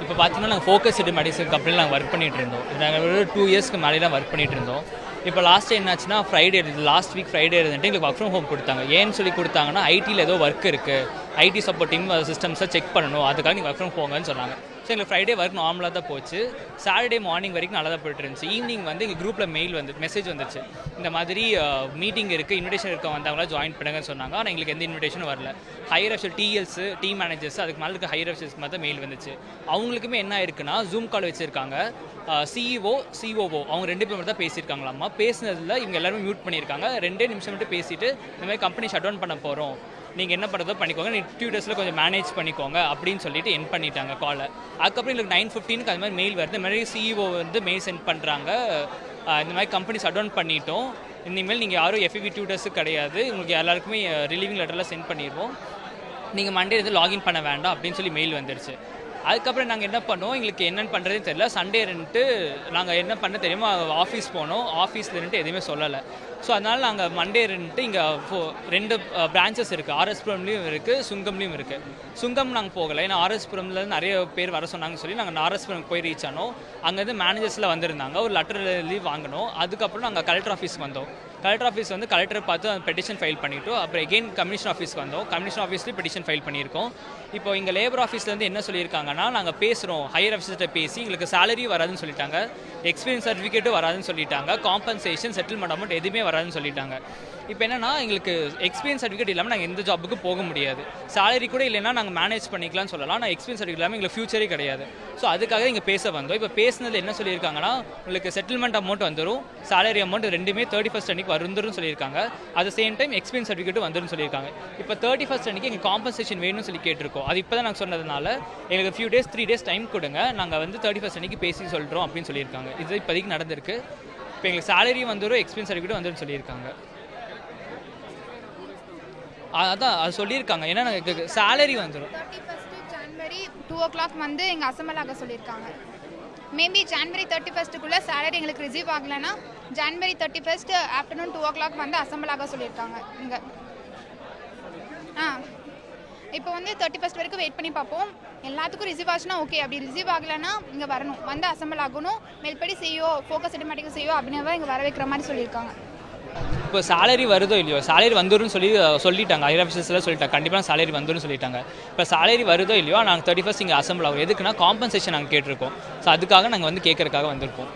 இப்போ பார்த்தீங்கன்னா நாங்கள் ஃபோக்கஸ் மெடிசன் கம்பெனியில் நாங்கள் ஒர்க் பண்ணிகிட்டு இருந்தோம். நாங்கள் ஒரு 2 இயர்ஸ்க்கு மேலே தான் ஒர்க் பண்ணிகிட்டு இருந்தோம். இப்போ லாஸ்ட் என்னாச்சுன்னா லாஸ்ட் வீக் ஃப்ரைடே இருந்துட்டு எங்களுக்கு ஒர்க் ஃப்ரம் ஹோம் கொடுத்தாங்க. ஏன்னு சொல்லி கொடுத்தாங்கன்னா ஐடியில் ஏதோ ஒர்க் இருக்குது, ஐடி சப்போர்ட்டிங் சிஸ்டம்ஸை செக் பண்ணணும், அதுக்காக நீங்கள் ஒர்க் ஃப்ரம் போங்கன்னு சொன்னாங்க. ஸோ எங்களுக்கு ஃப்ரைடே ஒர்க் நார்மலாக தான் போச்சு. சாட்டர்டே மார்னிங் வரைக்கும் நல்லா தான் போயிட்டு இருந்துச்சு. ஈவினிங் வந்து எங்கள் குரூப்பில் மெசேஜ் வந்துச்சு, இந்த மாதிரி மீட்டிங் இருக்குது, இன்விடேஷன் இருக்க வந்தவங்களா ஜாயின் பண்ணுங்கன்னு சொன்னாங்க. ஆனால் எங்களுக்கு எந்த இன்விடேஷனும் வரல. ஹையர் அஃபிஷியல் டிஎல்ஸு, டீம் மேனேஜர்ஸ், அதுக்கு மேலே இருக்க ஹையர் அஃபிஷியல்ஸ்க்கு மட்டும் மெயில் வந்துச்சு. அவங்களுக்குமே என்ன இருக்குன்னா ஜூம் கால் வச்சுருக்காங்க. சிஇஓ, சிஓஓ அவங்க 2 பேர் மட்டும் தான் பேசியிருக்காங்களாம்மா. பேசினதில் இவங்க எல்லாருமே மியூட் பண்ணியிருக்காங்க. 2 நிமிஷம் மட்டும் பேசிவிட்டு இந்த மாதிரி கம்பெனி ஷட் டவுன் பண்ண போகிறோம், நீங்கள் என்ன பண்ணுறதோ பண்ணிக்கோங்க, நீ 2 டேஸில் கொஞ்சம் மேனேஜ் பண்ணிக்கோங்க அப்படின்னு சொல்லிட்டு என் பண்ணிட்டாங்க காலை. அதுக்கப்புறம் எங்களுக்கு 9:15 அது மாதிரி மெயில் வருது. இந்த மாதிரி சிஇஓ வந்து மெயில் சென்ட் பண்ணுறாங்க, இந்த மாதிரி கம்பெனி ஷட் டவுன் பண்ணிட்டோம், இனிமேல் நீங்கள் யாரும் எஃப்இவி டியூட்டர்ஸு கிடையாது, உங்களுக்கு எல்லாருக்குமே ரிலீவிங் லெட்டரில் சென்ட் பண்ணிடுவோம், நீங்கள் மண்டே வந்து லாகின் பண்ண வேண்டாம் அப்படின்னு சொல்லி மெயில் வந்துருச்சு. அதுக்கப்புறம் நாங்கள் என்ன பண்ணோம், எங்களுக்கு என்னென்னு பண்ணுறதுன்னு தெரியல. சண்டே இருந்துட்டு நாங்கள் என்ன பண்ண தெரியுமா, ஆஃபீஸ் போனோம். ஆஃபீஸில் இருந்துட்டு எதுவுமே சொல்லலை. ஸோ அதனால் நாங்கள் மண்டே இருந்துட்டு இங்கே 2 பிரான்ச்சஸ் இருக்குது, ஆர்எஸ்புரம்லேயும் இருக்குது, சுங்கம்லேயும் இருக்குது. சுங்கம் நாங்கள் போகலை, ஏன்னா ஆர்எஸ்புரமில் நிறைய பேர் வர சொன்னாங்கன்னு சொல்லி நாங்கள் ஆர்எஸ்புரம் போய் ரீச் ஆனோம். அங்கேருந்து மேனேஜர்ஸில் வந்திருந்தாங்க, ஒரு லெட்டர் லீவ் வாங்கினோம். அதுக்கப்புறம் நாங்கள் கலெக்டர் ஆஃபீஸ்க்கு வந்தோம். கலெக்டர் ஆஃபீஸ் வந்து கலெக்டரை பார்த்து அந்த பெட்டிஷன் ஃபைல் பண்ணிவிட்டோம். அப்புறம் எகெயின் கமிஷன் ஆஃபீஸ்க்கு வந்தோம். கமிஷன் ஆஃபீஸ்லேயும் பெட்டிஷன் ஃபைல் பண்ணியிருக்கோம். இப்போ இங்கே லேபர் ஆஃபீஸ்லேருந்து என்ன சொல்லியிருக்காங்கன்னா, நாங்கள் பேசுகிறோம் ஹையர் ஆஃபீஸர்கிட்ட பேசி எங்களுக்கு சேலரி வராதுன்னு சொல்லிட்டாங்க, எக்ஸ்பீரியன்ஸ் சர்டிஃபிகேட்டும் வராதுன்னு சொல்லிட்டாங்க, காம்பன்சேஷன் செட்டில்மெண்ட் அமௌண்ட் எதுவுமே வராதுன்னு சொல்லிட்டாங்க. இப்போ என்னென்னா எங்களுக்கு எக்ஸ்பீரியன்ஸ் சர்டிஃபிகேட் இல்லாமல் நாங்கள் எந்த ஜாபுக்கு போக முடியாது. சேலரி கூட இல்லைன்னா நாங்கள் மேனேஜ் பண்ணிக்கலாம்னு சொல்லலாம். ஆனால் எக்ஸ்பீரியன்ஸ் சர்டிஃபிகேட் இல்லாமல் எங்களுக்கு ஃபியூச்சரே கிடையாது. ஸோ அதுக்காக இங்கே பேச வந்தோம். இப்போ பேசுனது என்ன சொல்லியிருக்காங்கன்னா, உங்களுக்கு செட்டில்மெண்ட் அமௌண்ட் வந்துடும், சேலரி அமௌண்ட் 2மே 31st அன்றைக்கி வந்துடும் சொல்லியிருக்காங்க. அட் சேம் டைம் எக்ஸ்பீரியன்ஸ் சர்டிஃபிகேட்டும் வந்துடும் சொல்லியிருக்காங்க. இப்போ 31st அன்றைக்கி எங்களுக்கு காம்பன்சேஷன் வேணும்னு சொல்லி கேட்டிருக்கோம். அது இப்போ தான் நாங்கள் சொன்னதுனால எங்களுக்கு 3 days டைம் கொடுங்க, நாங்கள் வந்து 31st அன்றைக்கி பேசி சொல்கிறோம் அப்படின்னு சொல்லியிருக்காங்க. இது இப்போதைக்கு நடந்திருக்கு. இப்போ எங்களுக்கு சேலரி வந்துடும், எக்ஸ்பீரியன்ஸ் சர்டிஃபிகேட் வந்துடும் சொல்லியிருக்காங்க. அதான் அது சொல்லியிருக்காங்க. ஏன்னா எனக்கு சேலரி வந்துடும். 31 January 2 o'clock வந்து எங்கள் அசம்பிள் ஆக சொல்லியிருக்காங்க. மேபி January 31st சேலரி எங்களுக்கு ரிசீவ் ஆகலைன்னா January 31st afternoon 2 o'clock வந்து அசம்பிள் ஆக சொல்லியிருக்காங்க இங்கே. இப்போ வந்து 31st வரைக்கும் வெயிட் பண்ணி பார்ப்போம். எல்லாத்துக்கும் ரிசீவ் ஆச்சுன்னா ஓகே, அப்படி ரிசீவ் ஆகலைன்னா இங்கே வரணும், வந்து அசம்பிள் ஆகணும். மேல்படி செய்யோ ஃபோக்கஸ் சிஸ்டமேட்டிக் செய்யோ அப்படின்னு தான் இங்கே வர வைக்கிற மாதிரி சொல்லியிருக்காங்க. இப்போ சேலரி வருதோ இல்லையோ, சேலரி வந்துடும் சொல்லிட்டாங்க. ஹையர் ஆஃபீஸர்ஸ்லாம் சொல்லிட்டாங்க, கண்டிப்பாக சேலரி வந்துடும் சொல்லிட்டாங்க. இப்போ சேலரி வருதோ இல்லையோ நாங்கள் 31st இங்கே அசம்பிள் ஆகும். எதுக்குன்னா காம்பன்சேஷன் நாங்கள் கேட்டிருக்கோம். ஸோ அதுக்காக நாங்கள் வந்து கேட்கறதுக்காக வந்திருக்கோம்.